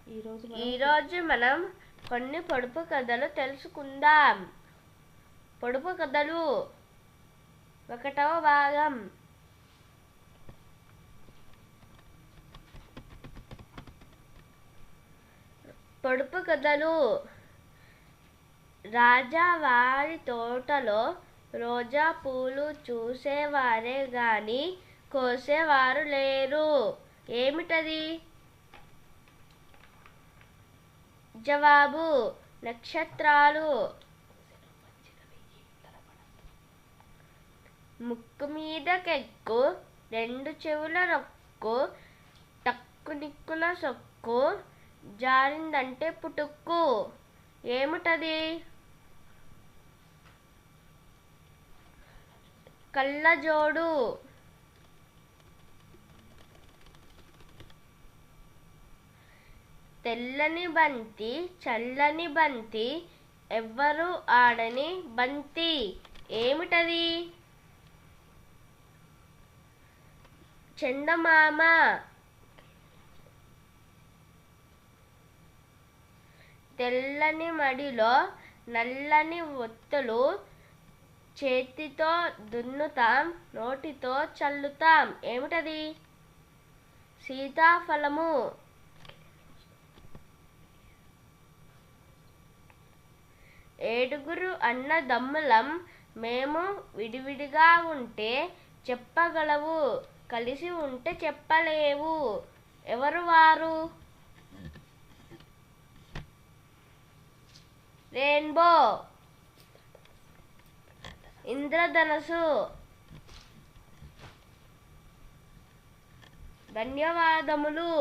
ఈరోజు మనం కొన్ని పొడుపు కథలు తెలుసుకుందాం. పొడుపు కథలు 1వ భాగం. పొడుపు కథలు. రాజా వారి తోటలో రోజా పూలు చూసేవారే గాని కోసేవారు లేరు. ఏమిటది? జవాబు: నక్షత్రాలు. ముక్కు మీదకెక్కు, 2 చెవుల నొక్కు, టక్కు నిక్కున సొక్కు, జారిందంటే పుటుక్కు. ఏమిటది? కళ్ళజోడు. తెల్లని బంతి, చల్లని బంతి, ఎవ్వరూ ఆడని బంతి. ఏమిటది? చందమామ. తెల్లని మడిలో నల్లని ఒత్తులు, చేతితో దున్నుతాం, నోటితో చల్లుతాం. ఏమిటది? సీతాఫలము. ఏడుగురు అన్నదమ్ములం, మేము విడివిడిగా ఉంటే చెప్పగలవు, కలిసి ఉంటే చెప్పలేవు. ఎవరు వారు? రెయిన్బో. ఇంద్రధనుసు. ధన్యవాదములు.